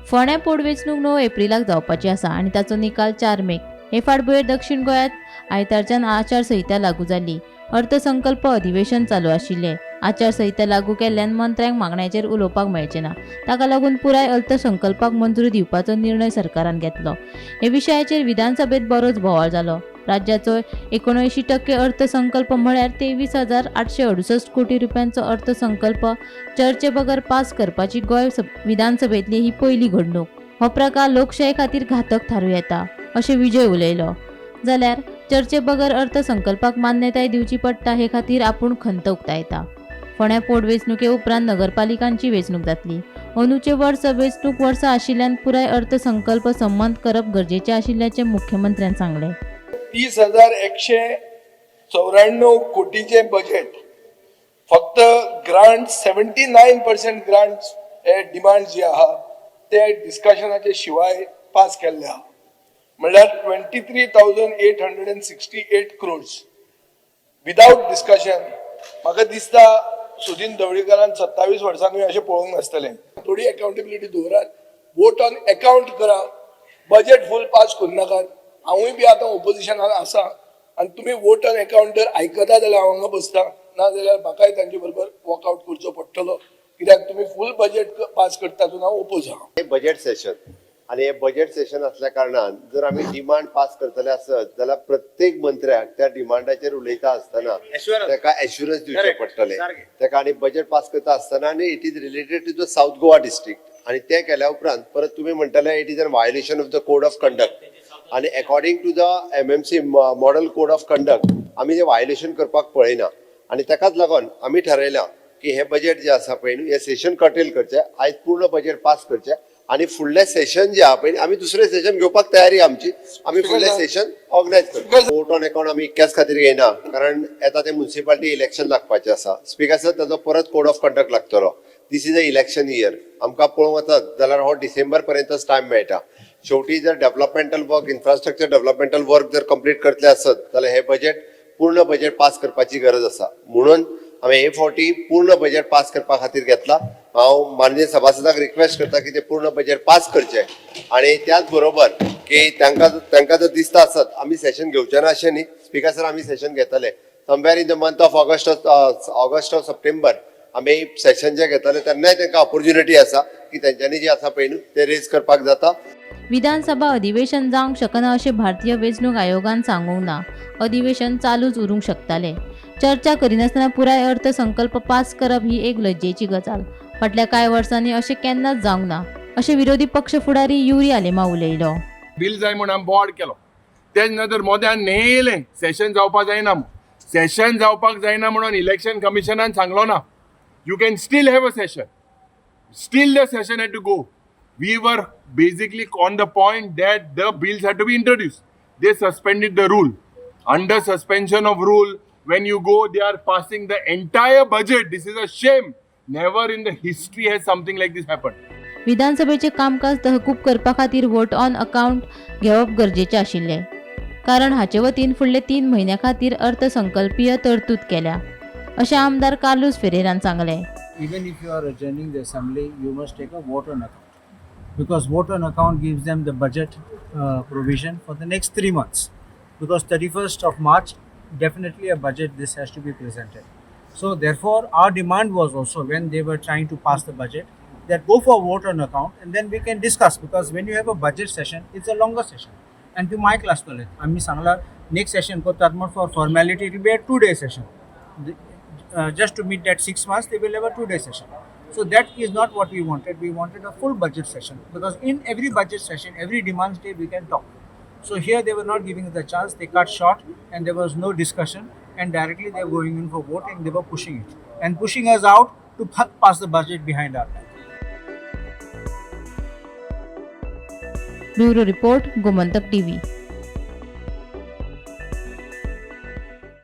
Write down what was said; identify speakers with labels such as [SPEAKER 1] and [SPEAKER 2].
[SPEAKER 1] फोंड्या पोटवेंचणूक 9 एप्रिलाक जावपाची आसा आनी ताचो निकाल 4 मेक. हे फाटभुंयेर दक्षिण गोंयांत आयतारच्यान आचारसंहिता लागू जाली. अर्थसंकल्प अधिवेशन चालू आशिल्लें. आचारसंहिता लागू केल्ल्यान मंत्र्यांक मागण्यांचेर उलोवपाक मेळचें ना. ताका लागून पुराय अर्थसंकल्पाक मंजुरी दिवपाचो निर्णय सरकारान घेतलो. हे विशयाचेर विधानसभेत बरोच बोवाळ जालो. राज्याचो 79% अर्थसंकल्प म्हळ्यार 23,868 कोटी रुपयांचो अर्थसंकल्प चर्चे बगर पास करपाची गोंय विधानसभेतली ही पयली घडणूक. हो प्रकार लोकशाये खातीर घातक थारूं येता अशें विजय उलयलो. जाल्यार चर्चे बगर अर्थसंकल्पाक मान्यताय दिवची पडटा हे खातीर आपूण खंत उक्तायता. फोंड्या पोटवेंचणुके उपरांत नगरपालिकांची वेंचणूक जातली. अंदूचे वर्स वेंचणूक वर्सा आशिल्ल्यान पुराय अर्थसंकल्प संमत करप गरजेचें आशिल्ल्याचें मुख्यमंत्र्यान सांगलें.
[SPEAKER 2] 30,194 कोटीचे बजेट फक्त ग्रांट 79% ग्रांट डिमांड जी आहा ते डिस्कशनाचे शिवाय पास केल्ले आहा. म्हणल्यार 23,868 crores विदाउट डिस्कशन. म्हाका दिसता सुदीन ढवळीकरान 27 वर्सांनी अशें पळोवंक नासतलें. थोडी अकाउंटेबिलिटी दवरात, वोट ऑन अकाउंट करा, बजेट फुल पास करूं नाकात. हांवूय बी आतां ओपोजिशनान आसा आनी तुमी वोट ऑन अकाउंटर आयकता जाल्यार हांव हांगा बसता, ना जाल्यार म्हाकाय तांचे बरोबर वॉकआउट करचो पडटलो. कित्याक तुमी फुल बजेट पास करता तातूंत हांव ओपोज आहा.
[SPEAKER 3] हे बजेट सेशन आणि हे बजेट सेशन असल्या कारणान जर आम्ही डिमांड पास करतले आसत जाल्यार प्रत्येक मंत्र्याक त्या डिमांडाचेर उलयता आसतना ताका एश्युरन्स दिवचे पडटले. ताका आणि बजेट पास करता आसतना आनी it is related to the south Goa district आणि ते केल्या उपरांत परत तुम्ही म्हणटले it is a violation of the code of conduct आणि according to the MMC model code of conduct आम्ही ते वायोलेशन करपाक पळयना आणि ताकाच लागून आम्ही ठरयलां की हे बजेट जे आसा पळय न्हू हे सेशन कर्टेल करचे, आयज पूर्ण बजेट पास करचे आणि फुडले सेशन जे आहा पळय आम्ही दुसरे सेशन घेवपाक तयारी आमची. आम्ही फुडले सेशन ऑर्गनायज करतो. वोट ऑन अकाउंट आम्ही इतक्याच खातीर घेयना कारण येता ते म्युनिसिपालिटी इलेक्शन लागपाचे आसा. स्पीकर सर ताजो परत कोड ऑफ कंडक्ट लागतलो. दिस इज अ इलेक्शन इयर. आमकां पळोवंक वचत जाल्यार हो डिसेंबर पर्यंतच टायम मेळटा. शेवटी जर developmental work infrastructure developmental work जर कंप्लीट करतले आसत जाल्यार हे बजेट पूर्ण बजेट पास करपाची गरज आसा. म्हणून आम्ही हे फावटी पूर्ण बजेट पास करपा खातीर घेतला. हांव माननीय सभासदाक रिक्वेस्ट करता की ते पूर्ण बजेट पास करचे आणि त्याच बरोबर की तांकां जर दिसता आसत आम्ही सेशन घेवचे ना अशें न्ही. स्पीकर सर आम्ही सेशन घेतले somewhere in the month of August or September आम्ही सेशन जे घेतले तेन्नाय तांकां ऑपॉर्च्युनिटी आसा की तेंच्यांनी जे आसा पळय न्हू ते रेज करपाक जाता.
[SPEAKER 1] विधानसभा अधिवेशन जावंक शकना अशें भारतीय वेंचणूक आयोगान सांगूंक ना. अधिवेशन चालूच उरूंक शकतालें. चर्चा करिनासतना पुराय अर्थसंकल्प पास करप ही एक लज्जेची गजाल. फाटल्या कांय वर्सांनी अशें केन्नाच जावंक ना अशें विरोधी पक्ष फुडारी युरी आलेमा उलयलो.
[SPEAKER 4] बिल जाय म्हणून हांवें बोवाळ केलो. तेच नंतर मोद्यान न्हेयलें सेशन जावपाक जायना म्हणून. सेशन जावपाक जायना म्हणून इलेक्शन कमिशनान सांगलो ना. You can still have a session. Still the session had to go. We were basically on the point that the bills had to be introduced. They suspended the rule. Under suspension of rule, when you go, they are passing the entire budget. This is a shame. Never in the history has something like this happened.
[SPEAKER 1] विधानसभेचे कामकाज तहकूब करपा खातीर vote on account घेवप गरजेचें आशिल्लें कारण हाचे वतीन फुडले 3 म्हयन्यां खातीर अर्थसंकल्पीय तरतूद केल्या अशें आमदार कार्लोस फेरेरान सांगलें.
[SPEAKER 5] Even if you are adjourning the assembly, you must take a vote on account because vote on account gives them the budget provision for the next 3 months. Because 31st of March, definitely a budget this has to be presented. So therefore, our demand was also when they were trying to pass the budget that go for vote on account and then we can discuss because when you have a budget session, it's a longer session. And to my class, आम्ही सांगला next session करतात मग for formality it will be a 2-day session. Just to meet that 6 months, they will have a 2-day session. So that is not what we wanted. We wanted a full budget session because in every budget session, every demands day we can talk. So here they were not giving us the chance. They cut short and there was no discussion and directly they were going in for voting. They were pushing it and pushing us out to pass the budget behind our back.
[SPEAKER 1] Bureau report Gomantak TV.